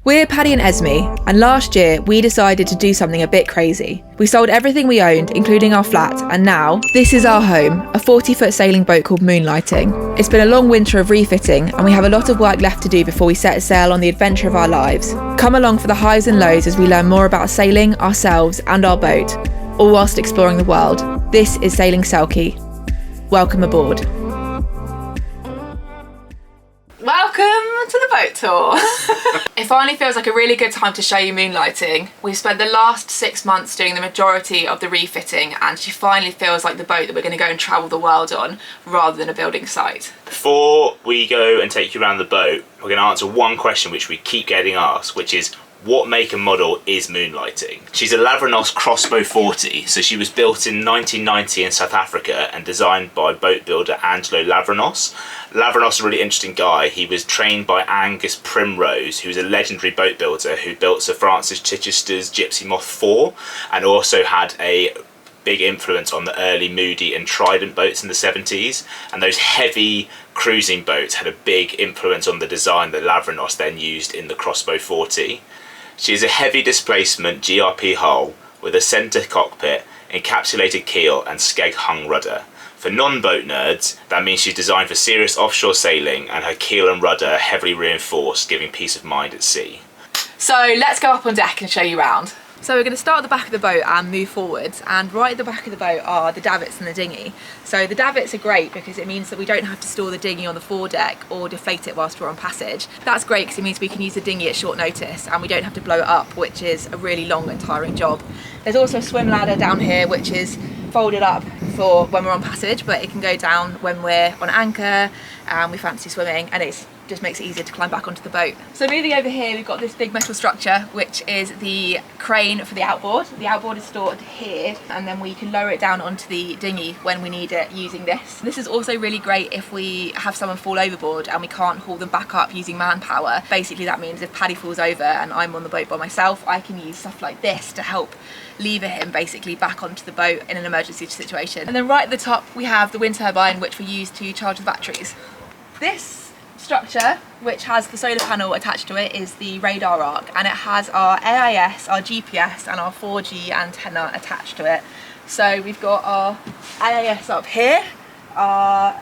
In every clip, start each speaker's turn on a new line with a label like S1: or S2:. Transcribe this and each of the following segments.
S1: We're Paddy and Esme, and last year we decided to do something a bit crazy. We sold everything we owned, including our flat, and now this is our home, a 40-foot sailing boat called Moonlighting. It's been a long winter of refitting, and we have a lot of work left to do before we set sail on the adventure of our lives. Come along for the highs and lows as we learn more about sailing, ourselves, and our boat, all whilst exploring the world. This is Sailing Selkie. Welcome aboard. Welcome to the boat tour. It finally feels like a really good time to show you Moonlighting. We've spent the last 6 months doing the majority of the refitting, and she finally feels like the boat that we're going to go and travel the world on rather than a building site.
S2: Before we go and take you around the boat, we're going to answer one question which we keep getting asked, which is, what make and model is Moonlighting? She's a Lavranos Crossbow 40, so she was built in 1990 in South Africa and designed by boat builder Angelo Lavranos. Lavranos is a really interesting guy. He was trained by Angus Primrose, who was a legendary boat builder who built Sir Francis Chichester's Gypsy Moth 4 and also had a big influence on the early Moody and Trident boats in the 70s, and those heavy cruising boats had a big influence on the design that Lavranos then used in the Crossbow 40. She is a heavy displacement GRP hull with a centre cockpit, encapsulated keel and skeg hung rudder. For non-boat nerds, that means she's designed for serious offshore sailing, and her keel and rudder are heavily reinforced, giving peace of mind at sea.
S1: So let's go up on deck and show you around. So we're going to start at the back of the boat and move forwards, and right at the back of the boat are the davits and the dinghy. So the davits are great because it means that we don't have to store the dinghy on the foredeck or deflate it whilst we're on passage. That's great because it means we can use the dinghy at short notice and we don't have to blow it up, which is a really long and tiring job. There's also a swim ladder down here which is folded up for when we're on passage, but it can go down when we're on anchor and we fancy swimming, and it just makes it easier to climb back onto the boat. So moving over here, we've got this big metal structure which is the crane for the outboard. The outboard is stored here, and then we can lower it down onto the dinghy when we need it using this. This is also really great if we have someone fall overboard and we can't haul them back up using manpower. Basically that means if Paddy falls over and I'm on the boat by myself, I can use stuff like this to help lever him basically back onto the boat in an emergency situation. And then right at the top we have the wind turbine which we use to charge the batteries. This structure, which has the solar panel attached to it, is the radar arc, and it has our AIS, our GPS and our 4G antenna attached to it. So we've got our AIS up here, our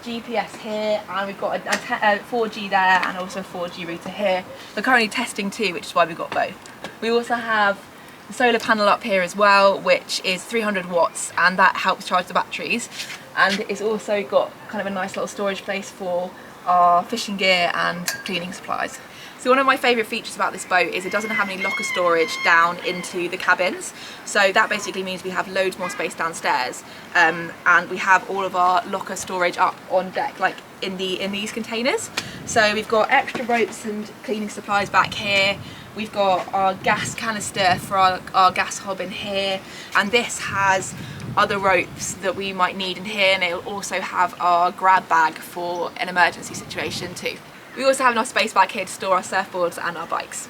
S1: GPS here, and we've got a 4G there and also a 4G router here. We're currently testing two, which is why we've got both. We also have the solar panel up here as well, which is 300 watts, and that helps charge the batteries. And it's also got kind of a nice little storage place for our fishing gear and cleaning supplies. So one of my favourite features about this boat is it doesn't have any locker storage down into the cabins. So that basically means we have loads more space downstairs, and we have all of our locker storage up on deck, like in these containers. So we've got extra ropes and cleaning supplies back here. We've got our gas canister for our gas hob in here, and this has other ropes that we might need in here, and it'll also have our grab bag for an emergency situation too. We also have enough space back here to store our surfboards and our bikes.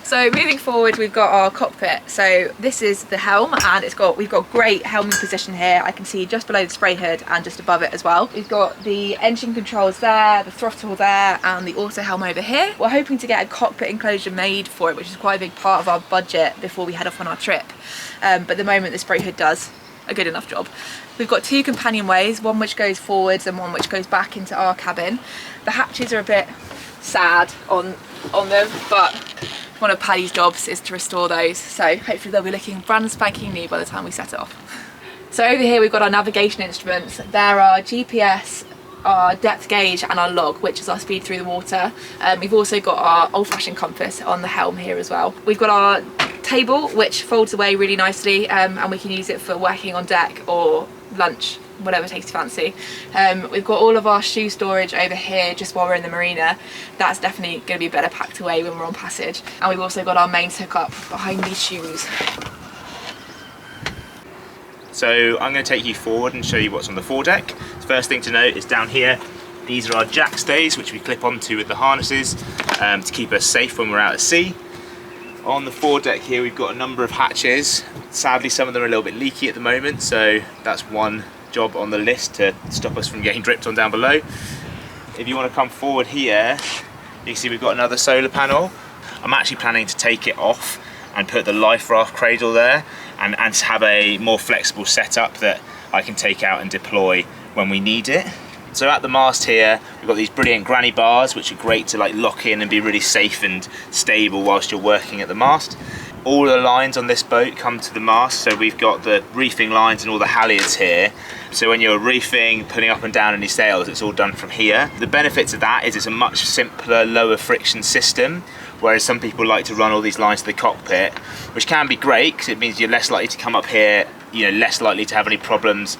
S1: So moving forward, we've got our cockpit. So this is the helm, and we've got great helming position here. I can see just below the spray hood and just above it as well. We've got the engine controls there, the throttle there, and the auto helm over here. We're hoping to get a cockpit enclosure made for it, which is quite a big part of our budget before we head off on our trip. But at the moment the spray hood does a good enough job. We've got two companionways, one which goes forwards and one which goes back into our cabin. The hatches are a bit sad on them, but one of Paddy's jobs is to restore those, so hopefully they'll be looking brand spanking new by the time we set off. So over here we've got our navigation instruments. There are GPS, our depth gauge and our log, which is our speed through the water. We've also got our old-fashioned compass on the helm here as well. We've got our table which folds away really nicely, and we can use it for working on deck or lunch, whatever takes your fancy. We've got all of our shoe storage over here just while we're in the marina. That's definitely going to be better packed away when we're on passage. And we've also got our mains hookup behind these shoes.
S2: So I'm going to take you forward and show you what's on the foredeck. The first thing to note is down here, these are our jack stays which we clip onto with the harnesses to keep us safe when we're out at sea. On the foredeck here we've got a number of hatches. Sadly some of them are a little bit leaky at the moment, so that's one job on the list to stop us from getting dripped on down below. If you want to come forward here, You can see we've got another solar panel. I'm actually planning to take it off and put the life raft cradle there and have a more flexible setup that I can take out and deploy when we need it. So at the mast here, we've got these brilliant granny bars, which are great to like lock in and be really safe and stable whilst you're working at the mast. All the lines on this boat come to the mast, so we've got the reefing lines and all the halyards here. So when you're reefing, putting up and down any sails, it's all done from here. The benefits of that is it's a much simpler, lower friction system, whereas some people like to run all these lines to the cockpit, which can be great because it means you're less likely to come up here, you know, less likely to have any problems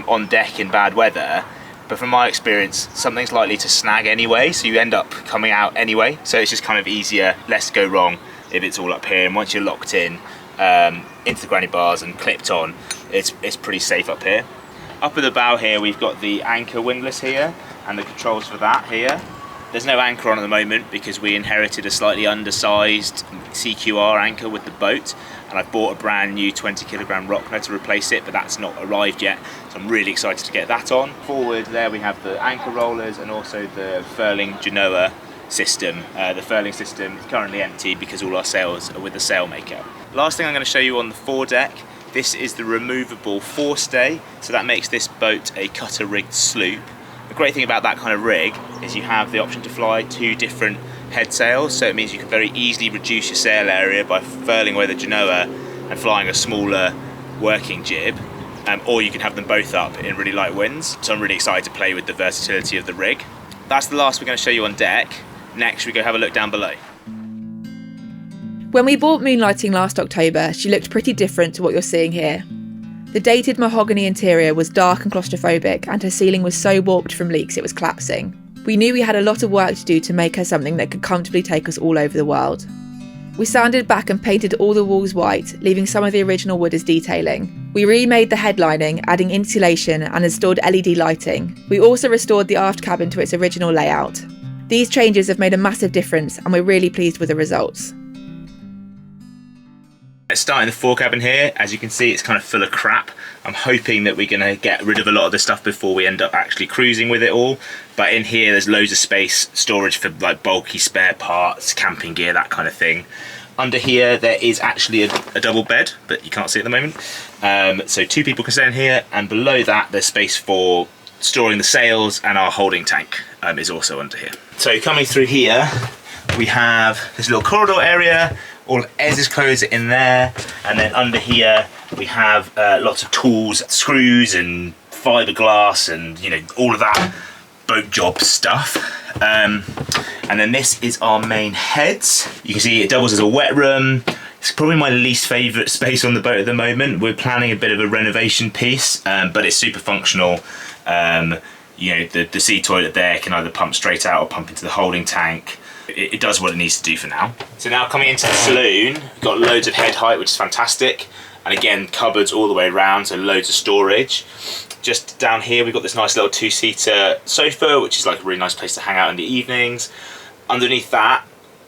S2: on deck in bad weather. But from my experience, something's likely to snag anyway, so you end up coming out anyway. So it's just kind of easier, less go wrong if it's all up here. And once you're locked in into the granny bars and clipped on, it's pretty safe up here. Up at the bow here, we've got the anchor windlass here and the controls for that here. There's no anchor on at the moment because we inherited a slightly undersized CQR anchor with the boat, and I've bought a brand new 20 kilogram Rockner to replace it, but that's not arrived yet, so I'm really excited to get that on. Forward there we have the anchor rollers and also the furling genoa system. The furling system is currently empty because all our sails are with the sailmaker. Last thing I'm going to show you on the foredeck, this is the removable forestay, so that makes this boat a cutter rigged sloop. The great thing about that kind of rig is you have the option to fly 2 different head sails, so it means you can very easily reduce your sail area by furling away the genoa and flying a smaller working jib, or you can have them both up in really light winds. So I'm really excited to play with the versatility of the rig. That's the last we're going to show you on deck. Next we go have a look down below.
S1: When we bought Moonlighting last October, she looked pretty different to what you're seeing here. The dated mahogany interior was dark and claustrophobic, and her ceiling was so warped from leaks it was collapsing. We knew we had a lot of work to do to make her something that could comfortably take us all over the world. We sanded back and painted all the walls white, leaving some of the original wood as detailing. We remade the headlining, adding insulation and installed LED lighting. We also restored the aft cabin to its original layout. These changes have made a massive difference, and we're really pleased with the results.
S2: Starting the fore cabin here, as you can see, it's kind of full of crap. I'm hoping that we're going to get rid of a lot of the stuff before we end up actually cruising with it all. But in here there's loads of space, storage for like bulky spare parts, camping gear, that kind of thing. Under here there is actually a double bed, but you can't see it at the moment. So 2 people can stay in here, and below that there's space for storing the sails, and our holding tank is also under here. So coming through here we have this little corridor area. All of Ez's clothes are in there, and then under here we have lots of tools, screws and fiberglass and, you know, all of that boat job stuff. And then this is our main heads. You can see it doubles as a wet room. It's probably my least favourite space on the boat at the moment. We're planning a bit of a renovation piece, but it's super functional. You know, the sea toilet there can either pump straight out or pump into the holding tank. It does what it needs to do for now. So now coming into the saloon, we've got loads of head height, which is fantastic. And again, cupboards all the way around, so loads of storage. Just down here, we've got this nice little 2-seater sofa, which is like a really nice place to hang out in the evenings. Underneath that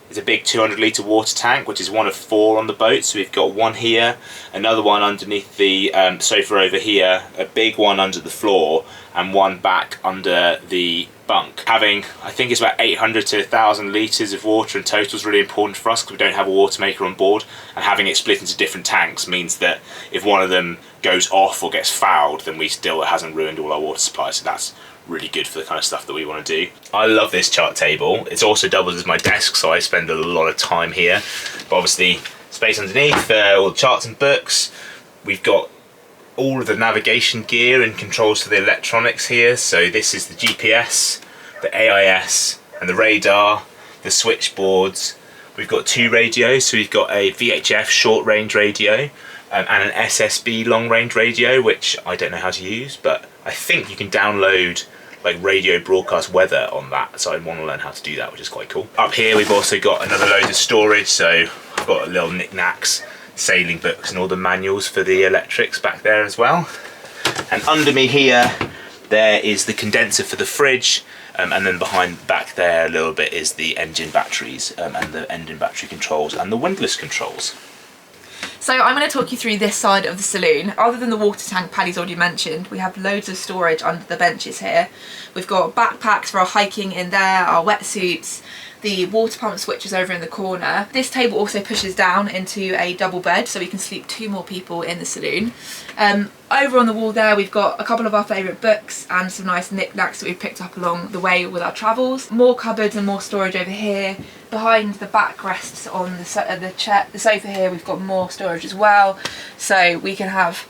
S2: is a big 200-litre water tank, which is one of 4 on the boat. So we've got one here, another one underneath the sofa over here, a big one under the floor, and one back under the bunk. Having, I think it's about 800 to 1,000 litres of water in total is really important for us because we don't have a water maker on board, and having it split into different tanks means that if one of them goes off or gets fouled, then it hasn't ruined all our water supply. So that's really good for the kind of stuff that we want to do. I love this chart table. It's also doubled as my desk, so I spend a lot of time here. But obviously space underneath for all the charts and books. We've got all of the navigation gear and controls for the electronics here. So this is the GPS, the AIS and the radar, the switchboards. We've got 2 radios, so we've got a VHF short range radio and an SSB long range radio, which I don't know how to use, but I think you can download like radio broadcast weather on that, so I want to learn how to do that, which is quite cool. Up here we've also got another load of storage, so I've got little knickknacks, sailing books and all the manuals for the electrics back there as well. And under me here there is the condenser for the fridge, and then behind back there a little bit is the engine batteries and the engine battery controls and the windlass controls.
S1: So I'm going to talk you through this side of the saloon. Other than the water tank Paddy's already mentioned, we have loads of storage under the benches here. We've got backpacks for our hiking in there, our wetsuits, The water pump switch is over in the corner. This table also pushes down into a double bed, so we can sleep 2 more people in the saloon. Over on the wall there, we've got a couple of our favourite books and some nice knickknacks that we've picked up along the way with our travels. More cupboards and more storage over here. Behind the backrests on the sofa here, we've got more storage as well, so we can have,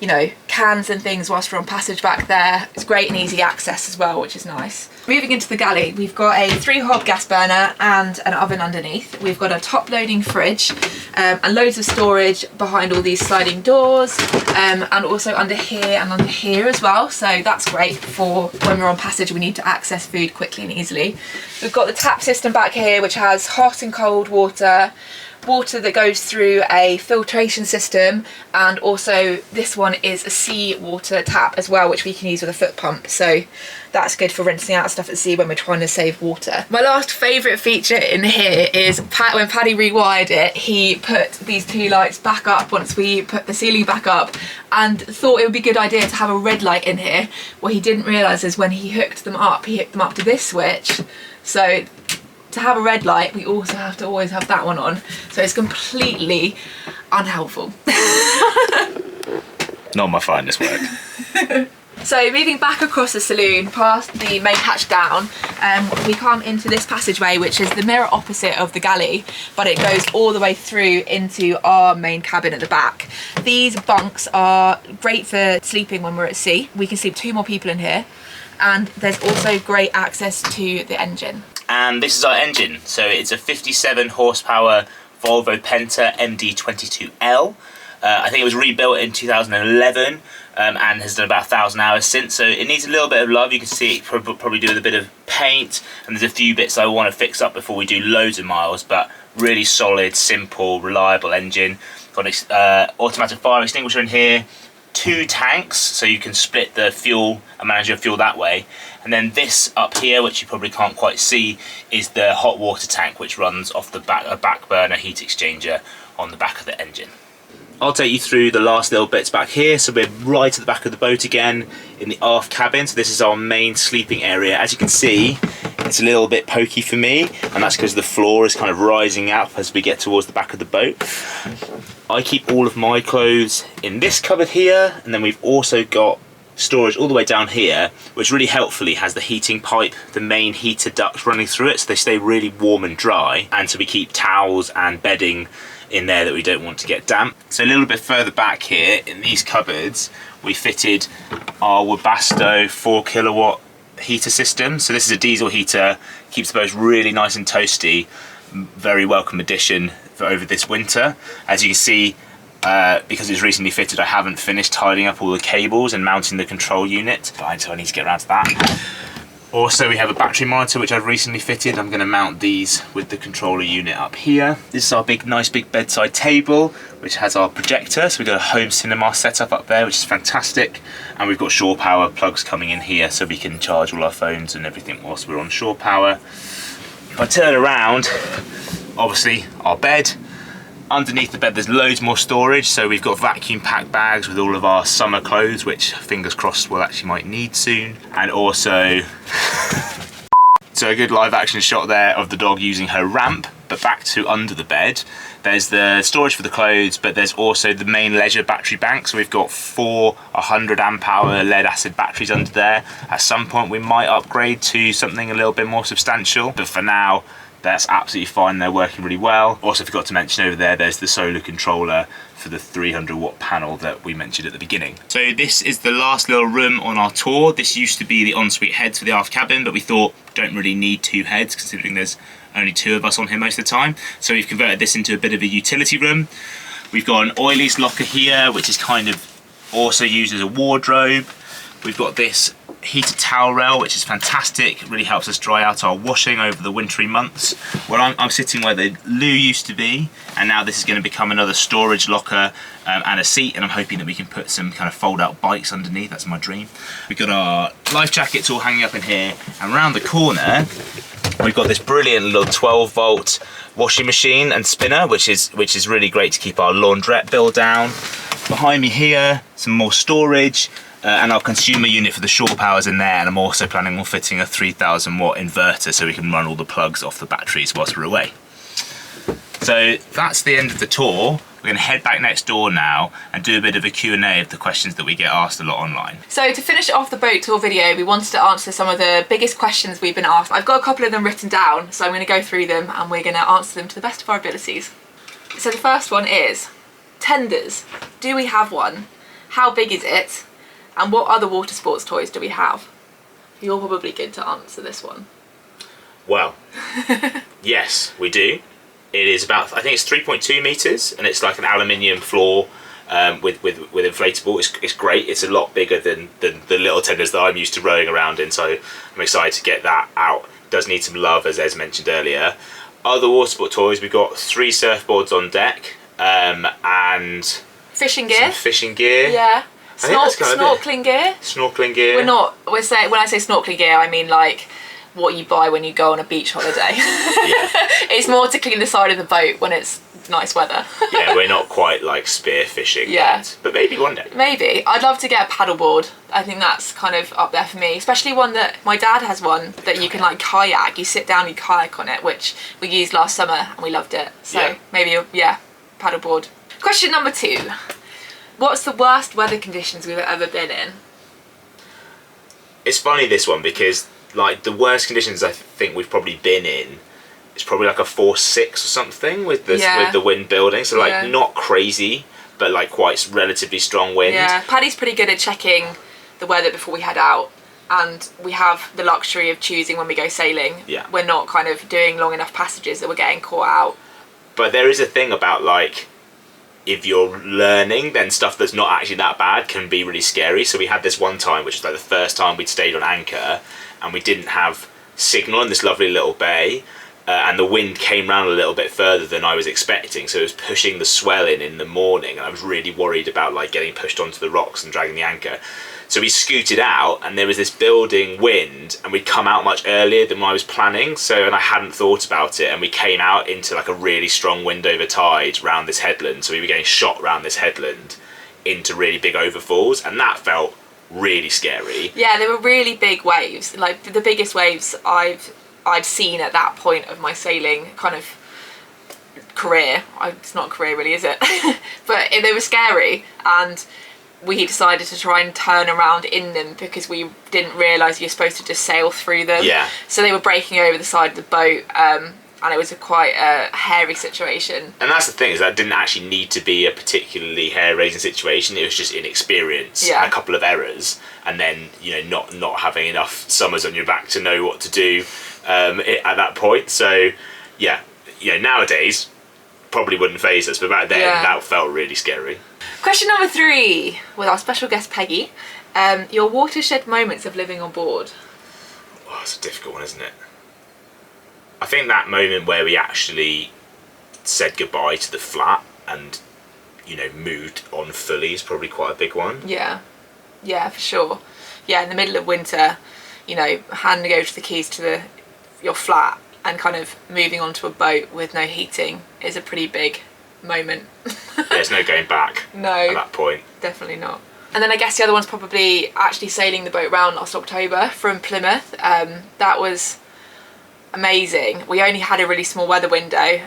S1: you know, cans and things whilst we're on passage back there. It's great and easy access as well, which is nice. Moving into the galley, we've got a 3-hob gas burner and an oven underneath. We've got a top-loading fridge and loads of storage behind all these sliding doors, and also under here and under here as well. So that's great for when we're on passage, we need to access food quickly and easily. We've got the tap system back here, which has hot and cold water that goes through a filtration system, and also this one is a sea water tap as well, which we can use with a foot pump, so that's good for rinsing out stuff at sea when we're trying to save water. My last favourite feature in here is when Paddy rewired it, he put these 2 lights back up once we put the ceiling back up, and thought it would be a good idea to have a red light in here. What he didn't realise is when he hooked them up to this switch, so to have a red light we also have to always have that one on, so it's completely unhelpful.
S2: Not my finest work.
S1: So moving back across the saloon past the main hatch down, we come into this passageway, which is the mirror opposite of the galley, but it goes all the way through into our main cabin at the back. These bunks are great for sleeping when we're at sea. We can sleep 2 more people in here, and there's also great access to the engine.
S2: And this is our engine. So it's a 57 horsepower Volvo Penta MD22L. I think it was rebuilt in 2011 and has done about 1,000 hours since, so it needs a little bit of love. You can see it probably do with a bit of paint, and there's a few bits I want to fix up before we do loads of miles, but really solid, simple, reliable engine. Got an automatic fire extinguisher in here, 2 tanks, so you can split the fuel and manage your fuel that way. And then this up here, which you probably can't quite see, is the hot water tank, which runs off the back burner heat exchanger on the back of the engine. I'll take you through the last little bits back here. So we're right at the back of the boat again in the aft cabin. So this is our main sleeping area. As you can see, it's a little bit pokey for me, and that's because the floor is kind of rising up as we get towards the back of the boat. I keep all of my clothes in this cupboard here, and then we've also got storage all the way down here, which really helpfully has the heating pipe, the main heater duct running through it, so they stay really warm and dry, and so we keep towels and bedding in there that we don't want to get damp. So a little bit further back here in these cupboards, we fitted our Webasto 4 kilowatt heater system. So this is a diesel heater, keeps the boat really nice and toasty, very welcome addition for over this winter. As you can see, because it's recently fitted, I haven't finished tidying up all the cables and mounting the control unit, but so I need to get around to that. Also, we have a battery monitor which I've recently fitted. I'm going to mount these with the controller unit up here. This is our nice big bedside table, which has our projector. So we've got a home cinema setup up there, which is fantastic. And we've got shore power plugs coming in here, so we can charge all our phones and everything whilst we're on shore power. If I turn around, obviously our bed. Underneath the bed there's loads more storage, so we've got vacuum pack bags with all of our summer clothes, which fingers crossed we'll actually might need soon. And also so a good live action shot there of the dog using her ramp. But back to under the bed, there's the storage for the clothes, but there's also the main leisure battery bank. So we've got 4 100 amp hour lead acid batteries under there. At some point we might upgrade to something a little bit more substantial, but for now that's absolutely fine, they're working really well. Also forgot to mention over there, there's the solar controller for the 300 watt panel that we mentioned at the beginning. So this is the last little room on our tour. This used to be the ensuite heads for the aft cabin, but we thought don't really need 2 heads considering there's only 2 of us on here most of the time. So we've converted this into a bit of a utility room. We've got an oilies locker here, which is kind of also used as a wardrobe. We've got this heated towel rail, which is fantastic. It really helps us dry out our washing over the wintry months. Well, I'm sitting where the loo used to be, and now this is going to become another storage locker and a seat, and I'm hoping that we can put some kind of fold out bikes underneath. That's my dream. We've got our life jackets all hanging up in here, and around the corner we've got this brilliant little 12 volt washing machine and spinner, which is really great to keep our laundrette bill down. Behind me here, some more storage. and our consumer unit for the shore power's in there, and I'm also planning on fitting a 3000 watt inverter so we can run all the plugs off the batteries whilst we're away. So that's the end of the tour. We're going to head back next door now and do a bit of a Q&A of the questions that we get asked a lot online.
S1: So to finish off the boat tour video, we wanted to answer some of the biggest questions we've been asked. I've got a couple of them written down, so I'm going to go through them and we're going to answer them to the best of our abilities. So the first one is, tenders. Do we have one? How big is it? And what other water sports toys do we have? You're probably good to answer this one.
S2: Well, yes, we do. It is about, I think it's 3.2 metres, and it's like an aluminium floor with inflatable. It's great. It's a lot bigger than the little tenders that I'm used to rowing around in, so I'm excited to get that out. It does need some love, as Ez mentioned earlier. Other water sport toys, we've got 3 surfboards on deck, and
S1: fishing gear.
S2: Some fishing gear.
S1: Yeah.
S2: Snorkeling
S1: gear.
S2: Snorkeling gear.
S1: We're saying, when I say snorkeling gear, I mean like what you buy when you go on a beach holiday.
S2: Yeah.
S1: It's more to clean the side of the boat when it's nice weather.
S2: Yeah, we're not quite like spear fishing yet, but maybe one day.
S1: Maybe. I'd love to get a paddleboard. I think that's kind of up there for me, especially one that my dad has, one that you can like kayak. You sit down, you kayak on it, which we used last summer and we loved it. So maybe, paddleboard. Question number 2. What's the worst weather conditions we've ever been in?
S2: It's funny, this one, because like the worst conditions I think we've probably been in, it's probably like a 4-6 or something with the wind building. So like not crazy, but like quite relatively strong wind.
S1: Yeah, Paddy's pretty good at checking the weather before we head out, and we have the luxury of choosing when we go sailing.
S2: Yeah.
S1: We're not kind of doing long enough passages that we're getting caught out.
S2: But there is a thing about like, if you're learning, then stuff that's not actually that bad can be really scary. So we had this one time, which was like the first time we'd stayed on anchor, and we didn't have signal in this lovely little bay, and the wind came round a little bit further than I was expecting, so it was pushing the swell in the morning, and I was really worried about like getting pushed onto the rocks and dragging the anchor. So we scooted out, and there was this building wind, and we'd come out much earlier than I was planning, and I hadn't thought about it, and we came out into like a really strong wind over tide round this headland, so we were getting shot round this headland into really big overfalls, and that felt really scary.
S1: Yeah, they were really big waves, like the biggest waves I've seen at that point of my sailing kind of career. It's not a career really, is it? But they were scary, and we decided to try and turn around in them because we didn't realise you're supposed to just sail through them.
S2: Yeah.
S1: So they were breaking over the side of the boat, and it was quite a hairy situation.
S2: And that's the thing, is that didn't actually need to be a particularly hair-raising situation. It was just inexperience and a couple of errors, and then not having enough summers on your back to know what to do at that point. So nowadays probably wouldn't faze us, but back then that felt really scary.
S1: Question number 3 with our special guest Peggy. Your watershed moments of living on board.
S2: Oh, it's a difficult one, isn't it? I think that moment where we actually said goodbye to the flat and, moved on fully is probably quite a big one.
S1: Yeah, for sure. Yeah, in the middle of winter, handing over the keys to your flat and kind of moving onto a boat with no heating is a pretty big moment.
S2: There's no going back at that point.
S1: Definitely not. And then I guess the other one's probably actually sailing the boat round last October from Plymouth. That was amazing. We only had a really small weather window,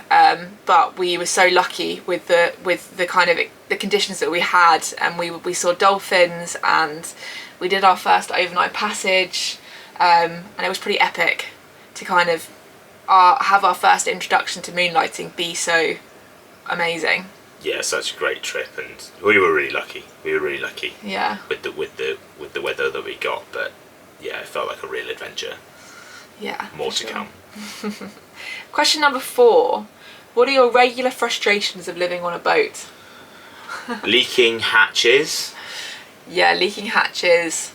S1: but we were so lucky with the kind of the conditions that we had, and we saw dolphins, and we did our first overnight passage, and it was pretty epic to kind of have our first introduction to moonlighting be so amazing.
S2: Yeah, such a great trip, and we were really lucky.
S1: Yeah.
S2: With the weather that we got, but yeah, it felt like a real adventure.
S1: Yeah.
S2: More to come.
S1: Question number 4. What are your regular frustrations of living on a boat?
S2: Leaking hatches.
S1: Yeah, leaking hatches.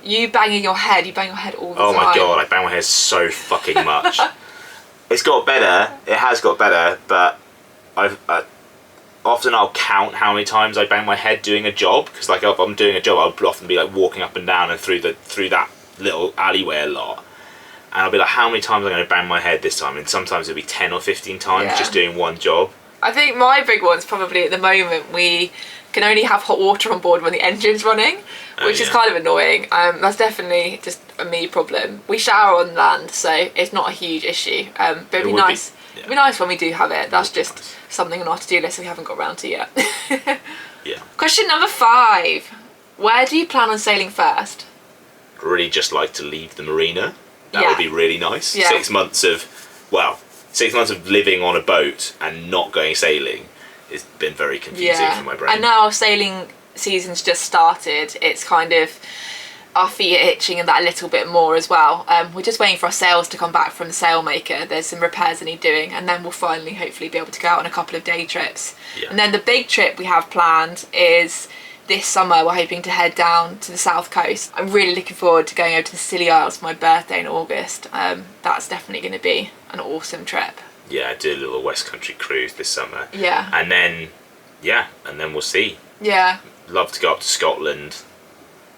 S1: You banging your head. You bang your head all the time.
S2: Oh my god, I bang my head so fucking much. It's got better. It has got better, but often I'll count how many times I bang my head doing a job, because like if I'm doing a job, I'll often be like walking up and down and through that little alleyway a lot, and I'll be like, how many times am I going to bang my head this time? And sometimes it'll be 10 or 15 times just doing one job.
S1: I think my big one's probably at the moment we can only have hot water on board when the engine's running, which is kind of annoying. That's definitely just a me problem. We shower on land, so it's not a huge issue. But it'd be nice. It'd be nice when we do have it. That's just something on our to-do list we haven't got around to yet.
S2: Yeah.
S1: Question number 5. Where do you plan on sailing first?
S2: Really just like to leave the marina. That would be really nice.
S1: Yeah.
S2: 6 months of, 6 months of living on a boat and not going sailing has been very confusing for my brain.
S1: And now sailing season's just started. It's kind of, our feet are itching and that a little bit more as well. We're just waiting for our sails to come back from the sailmaker. There's some repairs that need doing, and then we'll finally hopefully be able to go out on a couple of day trips.
S2: Yeah.
S1: And then the big trip we have planned is this summer. We're hoping to head down to the south coast. I'm really looking forward to going over to the Scilly Isles for my birthday in August. That's definitely going to be an awesome trip.
S2: Yeah, do a little West Country cruise this summer.
S1: Yeah.
S2: And then we'll see.
S1: Yeah.
S2: Love to go up to Scotland,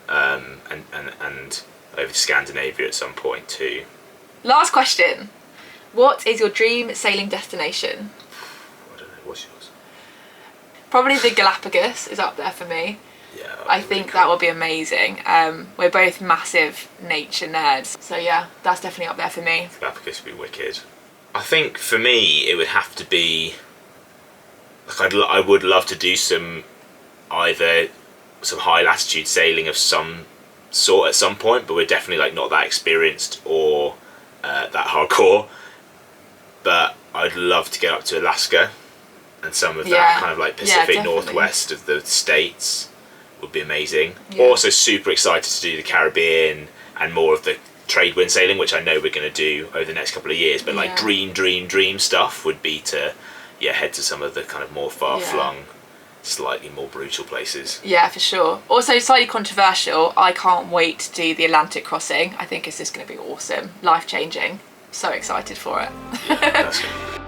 S2: and over to Scandinavia at some point too.
S1: Last question. What is your dream sailing destination?
S2: I don't know, what's yours?
S1: Probably the Galapagos is up there for me.
S2: Yeah.
S1: I think that will be amazing. We're both massive nature nerds, so yeah, that's definitely up there for me.
S2: Galapagos would be wicked. I think for me it would have to be, like, I would love to do either some high latitude sailing of some sort at some point, but we're definitely like not that experienced or that hardcore. But I'd love to get up to Alaska, and some of that kind of like Pacific Northwest of the States would be amazing. Also super excited to do the Caribbean and more of the trade wind sailing, which I know we're going to do over the next couple of years, but like dream stuff would be to head to some of the kind of more far-flung, slightly more brutal places. Yeah, for sure. Also slightly controversial, I can't wait to do the Atlantic crossing. I think it's just going to be awesome, life-changing. So excited for it. Yeah, that's good.